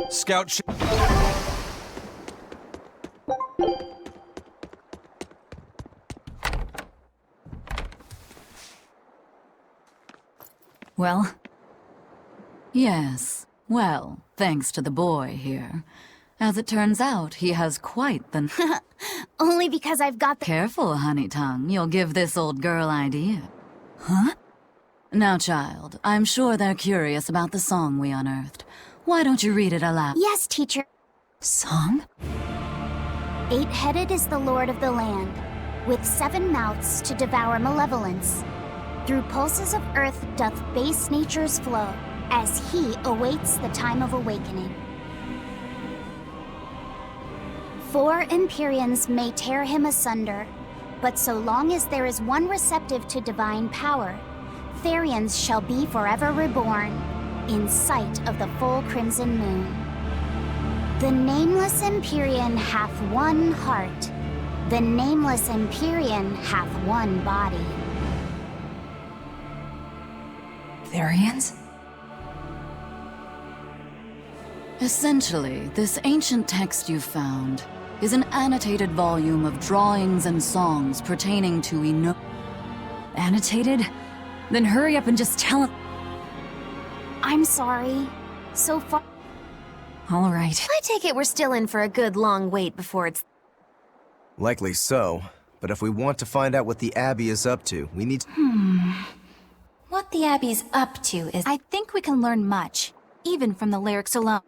Scout Well? Yes. Well, thanks to the boy here. As it turns out, he has quite the... Only because I've got the... Careful, honey tongue. You'll give this old girl idea. Huh? Now, child, I'm sure they're curious about the song we unearthed. Why don't you read it aloud? Yes, teacher. Song? 8-headed is the lord of the land, with 7 mouths to devour malevolence. Through pulses of earth doth base nature's flow, as he awaits the time of awakening. 4 Empyreans may tear him asunder, but so long as there is one receptive to divine power, Therians shall be forever reborn, in sight of the full crimson moon. The nameless Empyrean hath one heart, the nameless Empyrean hath one body. Therians? Essentially, this ancient text you found is an annotated volume of drawings and songs pertaining to Annotated? Then hurry up and just tell it. I'm sorry. So far... All right. I take it we're still in for a good long wait before it's... Likely so, but if we want to find out what the Abbey is up to, we need to... What the Abbey's up to is... I think we can learn much, even from the lyrics alone.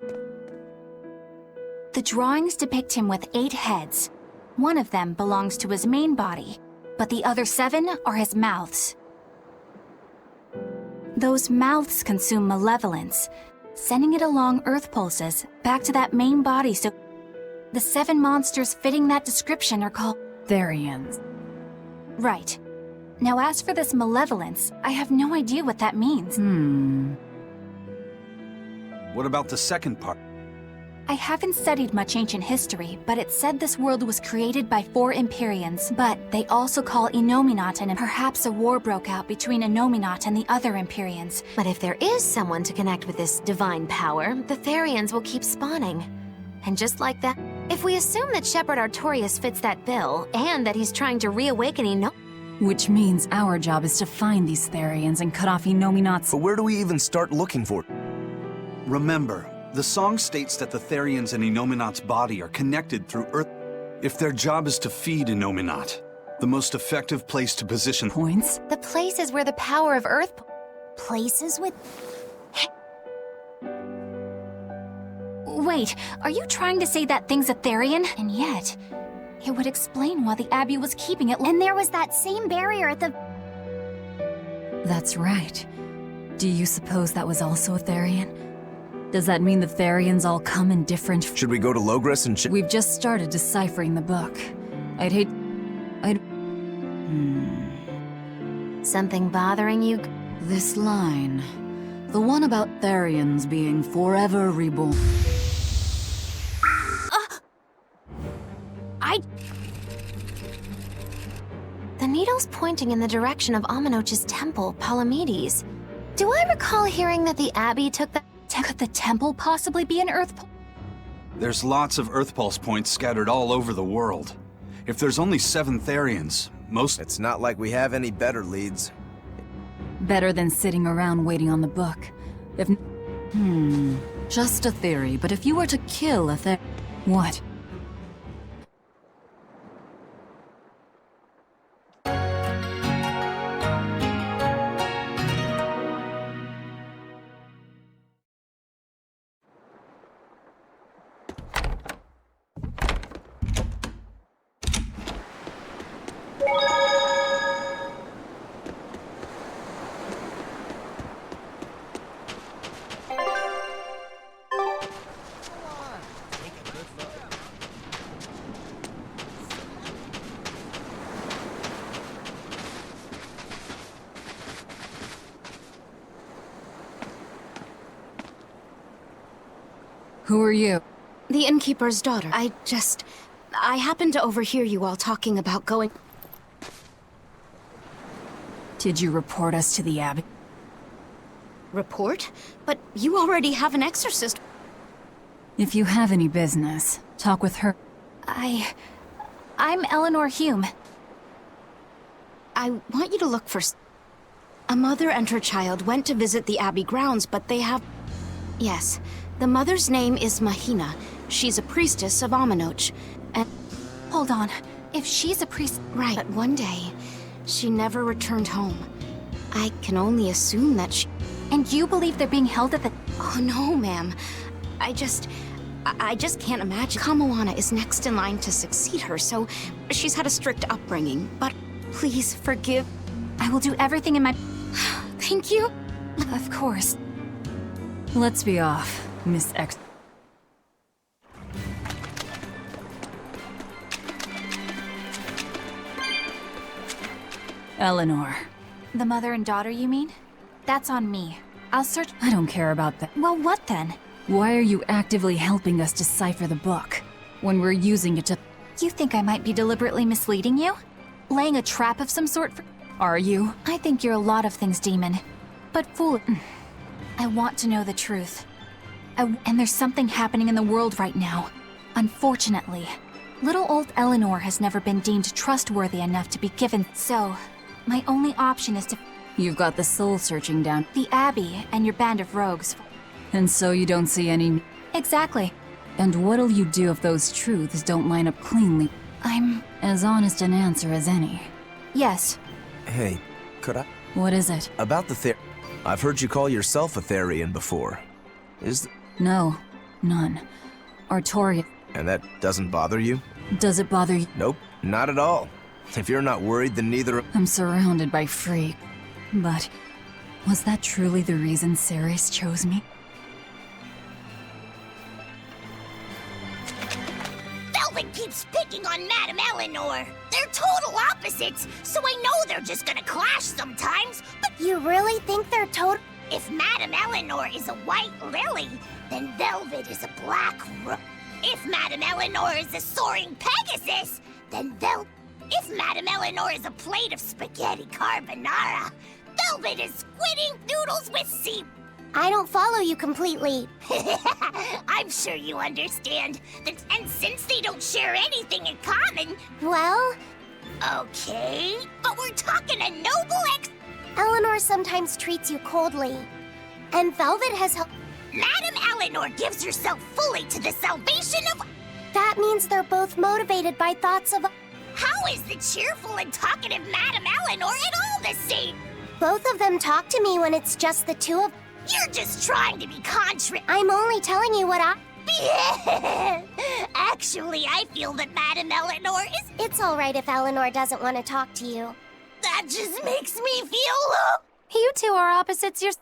The drawings depict him with 8 heads. One of them belongs to his main body, but the other 7 are his mouths. Those mouths consume malevolence, sending it along Earth pulses back to that main body, so the 7 monsters fitting that description are called Therians. Right. Now as for this malevolence, I have no idea what that means. What about the second part? I haven't studied much ancient history, but it said this world was created by 4 Empyreans, but they also call Innominat, and perhaps a war broke out between Innominat and the other Empyreans. But if there is someone to connect with this divine power, the Therians will keep spawning. And just like that, if we assume that Shepherd Artorius fits that bill, and that he's trying to reawaken Which means our job is to find these Therians and cut off Innominat's... But where do we even start looking for it? Remember, the song states that the Therians and Innominat's body are connected through Earth. If their job is to feed Innominat, the most effective place to position Points? The place is where the power of Earth... Places with... Wait, are you trying to say that thing's a Therian? And yet, it would explain why the Abbey was keeping it. And there was that same barrier at the... That's right. Do you suppose that was also a Therian? Does that mean the Therians all come in different... Should we go to Logres and We've just started deciphering the book. I'd... Something bothering you? This line. The one about Therians being forever reborn. The needle's pointing in the direction of Aminoch's temple, Palamedes. Do I recall hearing that the Abbey took the... Could the temple possibly be an Earth... There's lots of Earth Pulse points scattered all over the world. If there's only 7 Therians, most... It's not like we have any better leads. Better than sitting around waiting on the book. If... Just a theory, but if you were to kill a What? Who are you? The innkeeper's daughter. I happened to overhear you all talking about going... Did you report us to the Abbey? report, but you already have an exorcist. If you have any business, talk with her. I'm Eleanor Hume. I want you to look for... A mother and her child went to visit the Abbey grounds, but they have... Yes, the mother's name is Mahina. She's a priestess of Aminoch, and... Hold on. If she's a priest... Right, but one day, she never returned home. I can only assume that she... And you believe they're being held at the... Oh no, ma'am. I just can't imagine. Kamoana is next in line to succeed her, so she's had a strict upbringing. But please forgive... I will do everything in my... Thank you. Of course. Let's be off, Miss X. Eleanor. The mother and daughter, you mean? That's on me. I'll search... I don't care about that. Well, what then? Why are you actively helping us decipher the book, when we're using it to... You think I might be deliberately misleading you? Laying a trap of some sort for... Are you? I think you're a lot of things, Demon. But fool... I want to know the truth. And there's something happening in the world right now. Unfortunately. Little old Eleanor has never been deemed trustworthy enough to be given... So, my only option is to... You've got the soul searching down. The Abbey and your band of rogues. And so you don't see any... Exactly. And what'll you do if those truths don't line up cleanly? I'm... As honest an answer as any. Yes. Hey, could I... What is it? About the I've heard you call yourself a Therian before. No, none. Artorias. And that doesn't bother you? Does it bother you? Nope, not at all. If you're not worried, then neither... I'm surrounded by freaks. But... was that truly the reason Ceres chose me? Velvet keeps picking on Madame Eleanor. They're total opposites, so I know they're just gonna clash sometimes, but You really think they're total? if Madame Eleanor is a white lily, then Velvet is a black If Madame Eleanor is a soaring Pegasus, then If Madame Eleanor is a plate of spaghetti carbonara, Velvet is squidding noodles with sea... I don't follow you completely. I'm sure you understand. And since they don't share anything in common... Well, Okay, but we're talking a noble Eleanor sometimes treats you coldly. And Velvet has helped... Madame Eleanor gives herself fully to the salvation of... That means they're both motivated by thoughts of... How is the cheerful and talkative Madame Eleanor at all the same? Both of them talk to me when it's just the two of... You're just trying to be I'm only telling you what I... Actually, I feel that Madame Eleanor is... It's all right if Eleanor doesn't want to talk to you. That just makes me feel... You two are opposites yourselves.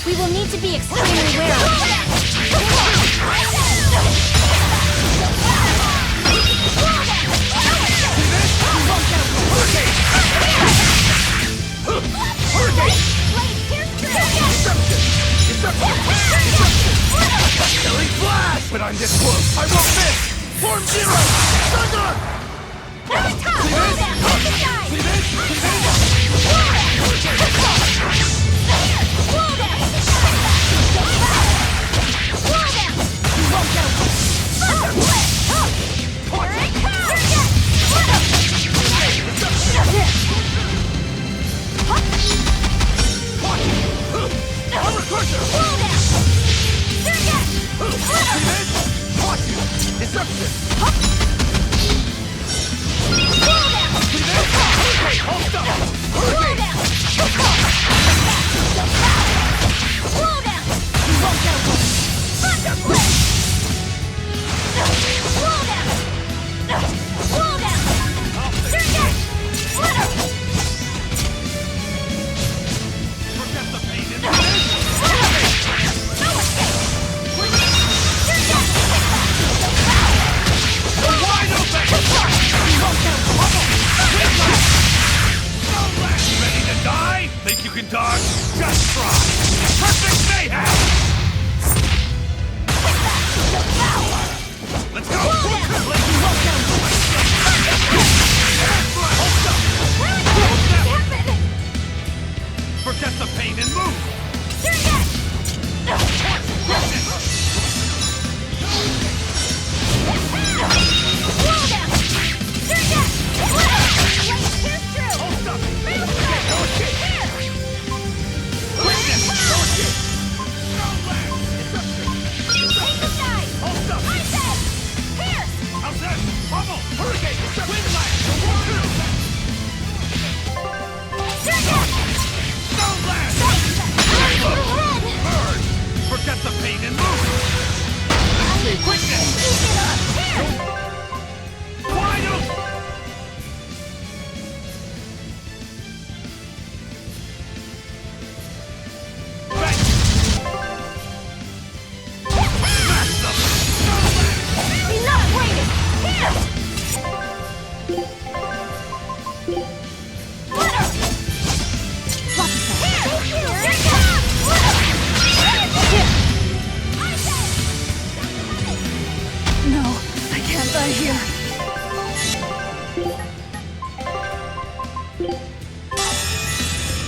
We will need to be extremely wary. But I'm this close. I won't miss. Form zero. Thunder.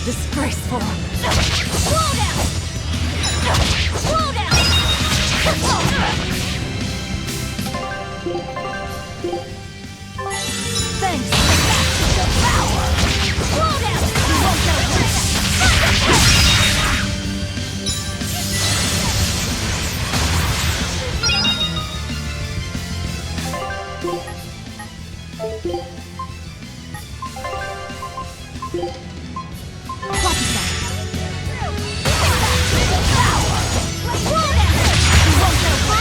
Disgraceful. Won't go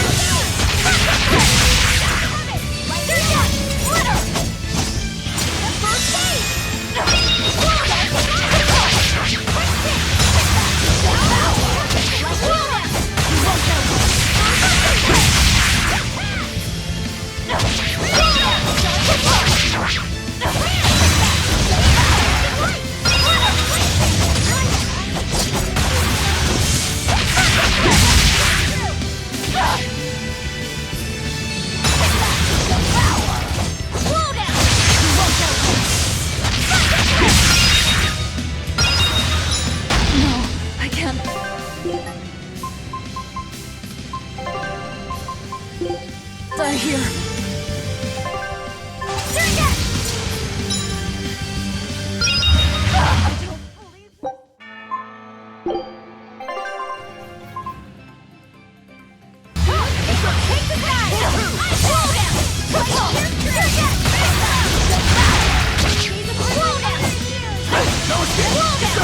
No,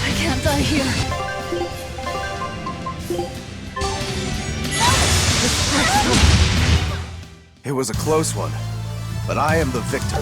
I can't die here. It was a close one, but I am the victor.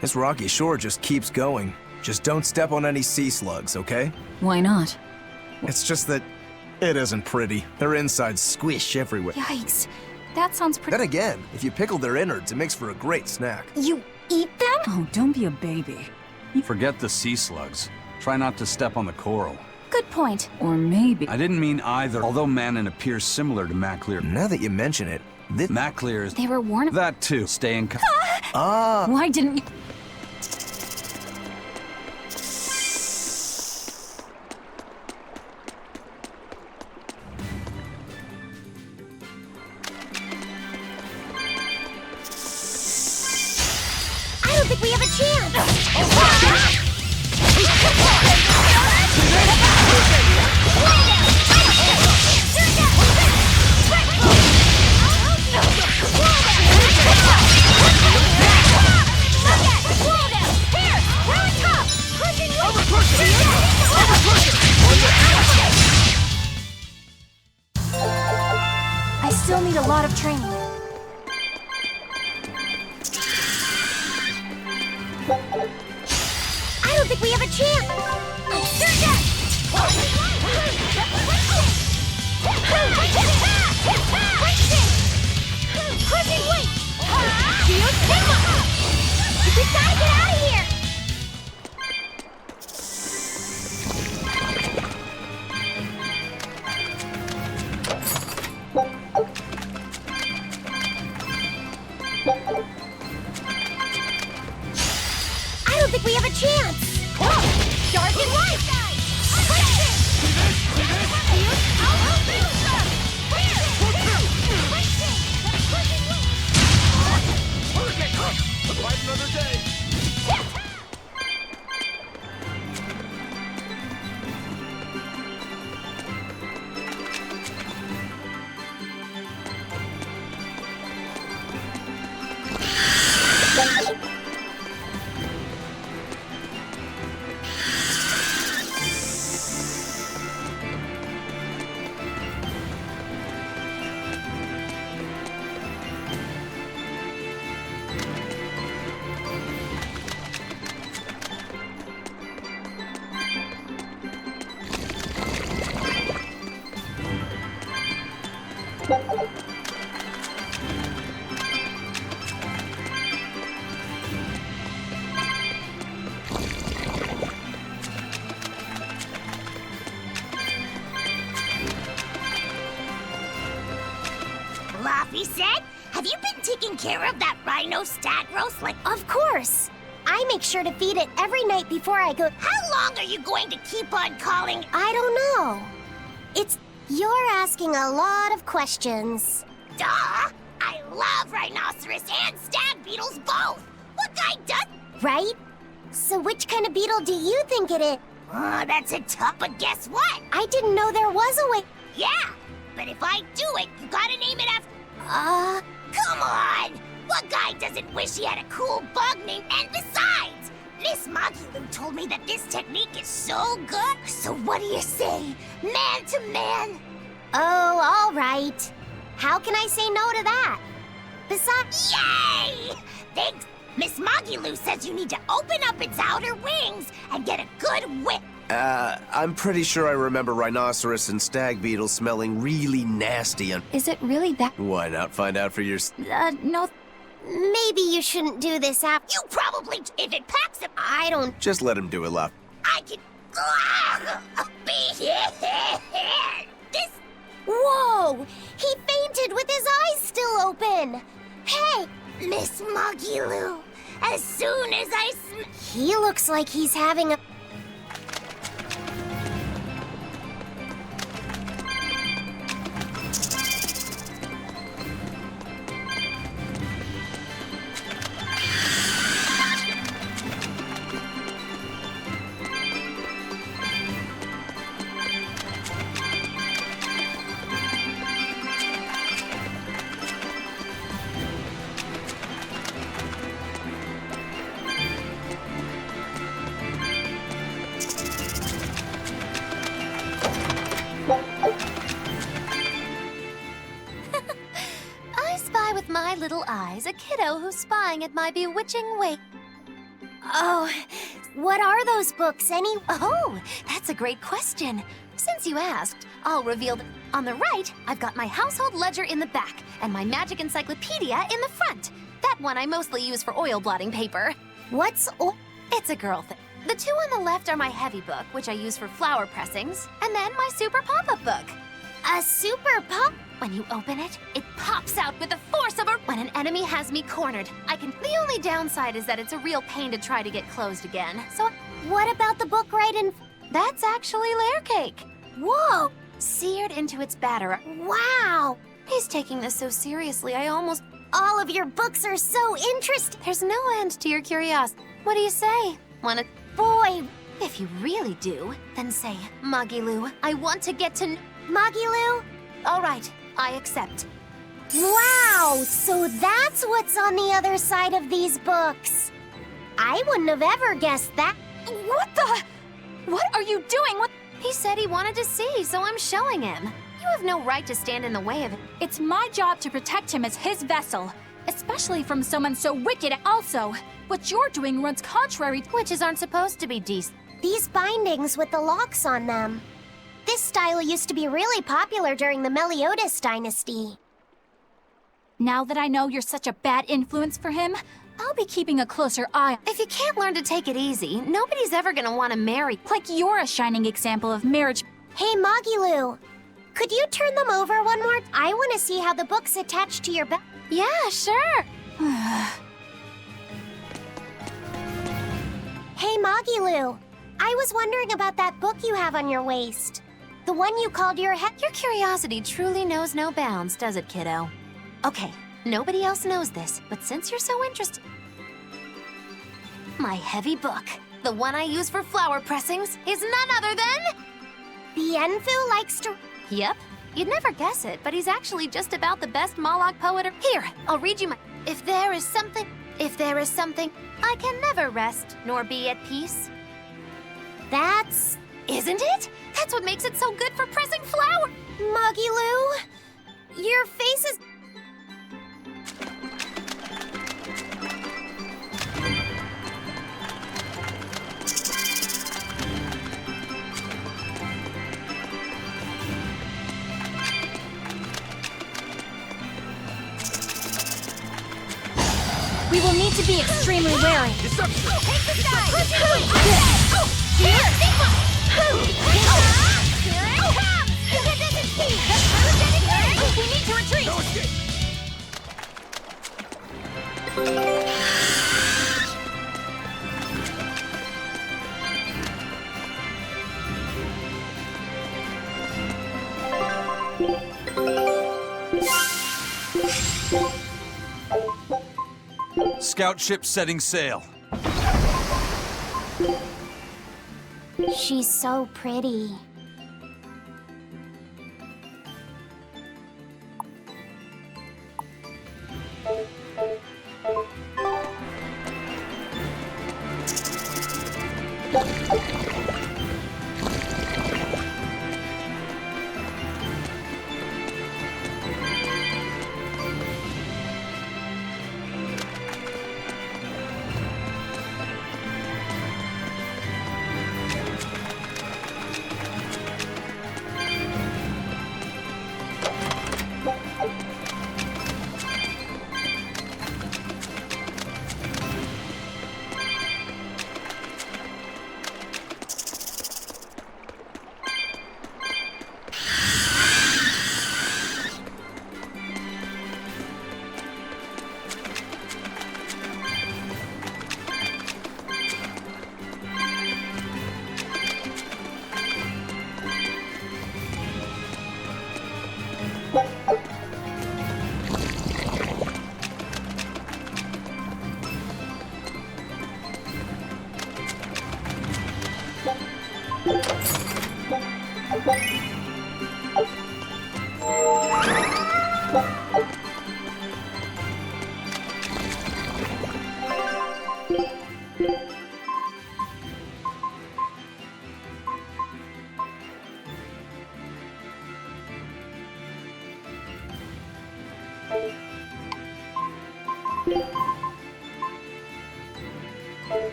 This rocky shore just keeps going. Just don't step on any sea slugs, okay? Why not? It's just that it isn't pretty. Their insides squish everywhere. Yikes. That sounds pretty. Then again, if you pickle their innards, it makes for a great snack. You eat them? Oh, don't be a baby. Forget the sea slugs. Try not to step on the coral. Good point. Or maybe... I didn't mean either, although Manon appears similar to Maclear. Now that you mention it, this... Maclear is... They were warned of... That too. Stay in... Why didn't you... I don't think we have a chance! I still need a lot of training. I don't think we have a chance! Crushing weight! We gotta get out of here! I don't think we have a chance! Shark and white! Another day. Laffy said, have you been taking care of that rhino Stagros like... Of course! I make sure to feed it every night before I go. How long are you going to keep on calling... I don't know. You're asking a lot of questions. Duh! I love rhinoceros and stag beetles both! What guy does? Right? So which kind of beetle do you think it is? Oh, that's a tough, but guess what? I didn't know there was a way. Yeah, but if I do it, you gotta name it after... Come on! What guy doesn't wish he had a cool bug name? And besides, Miss Magilu told me that this technique is so good. So what do you say? Man to man? Oh, all right. How can I say no to that? Besides... Yay! Thanks. Miss Magilu says you need to open up its outer wings and get a good whiff. I'm pretty sure I remember rhinoceros and stag beetles smelling really nasty and... Is it really that? Why not find out for yourself? No. Maybe you shouldn't do this after... You probably... If it packs him... I don't... Just let him do it, Love. I can... Be this... Whoa! He fainted with his eyes still open! Hey! Miss Magilu, as soon as He looks like he's having a... My little eyes, a kiddo who's spying at my bewitching way. Oh, what are those books, any... Oh, that's a great question. Since you asked, I'll reveal that on the right, I've got my household ledger in the back and my magic encyclopedia in the front. That one I mostly use for oil blotting paper. What's... It's a girl thing. The two on the left are my heavy book, which I use for flower pressings, and then my super pop-up book. A super pop... When you open it, it pops out with the force of a... When an enemy has me cornered, I can... The only downside is that it's a real pain to try to get closed again, so... What about the book right in... That's actually layer cake. Whoa! Seared into its batter. Wow! He's taking this so seriously, I almost... All of your books are so interesting. There's no end to your curiosity. What do you say? Wanna... Boy! If you really do, then say, Magilu, I want to get to... Magilu? All right, I accept. Wow! So that's what's on the other side of these books. I wouldn't have ever guessed that. What the? What are you doing? What? He said he wanted to see, so I'm showing him. You have no right to stand in the way of it. It's my job to protect him as his vessel, especially from someone so wicked. Also, what you're doing runs contrary to... Witches aren't supposed to be decent. These bindings with the locks on them. This style used to be really popular during the Meliodas dynasty. Now that I know you're such a bad influence for him, I'll be keeping a closer eye. If you can't learn to take it easy, nobody's ever gonna want to marry. Like you're a shining example of marriage. Hey, Magilu, could you turn them over one more? I want to see how the book's attached to your back. Yeah, sure. Hey, Magilu, I was wondering about that book you have on your waist. The one you called your head. Your curiosity truly knows no bounds, does it, kiddo? Okay, nobody else knows this, but since you're so interested... My heavy book, the one I use for flower pressings, is none other than... Bienfu likes to... Yep, you'd never guess it, but he's actually just about the best Malak poet. Here, I'll read you my... If there is something, I can never rest nor be at peace. That's... Isn't it? That's what makes it so good for pressing flour. Magilu, your face is... We will need to be extremely wary. Deception! Take the side! Here! Here it comes! It doesn't see! We need to retreat! No escape! Scout ship setting sail. She's so pretty.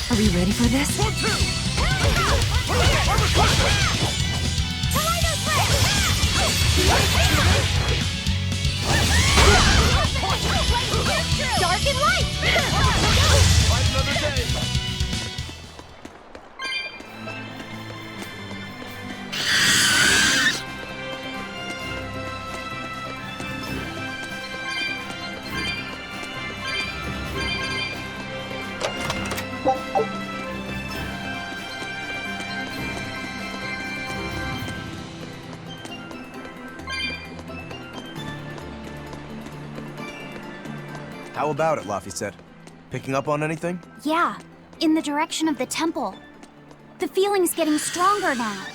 Are we ready for this? Dark and light! Fight another day! How about it, Laffy said? Picking up on anything? Yeah, in the direction of the temple. The feeling's getting stronger now.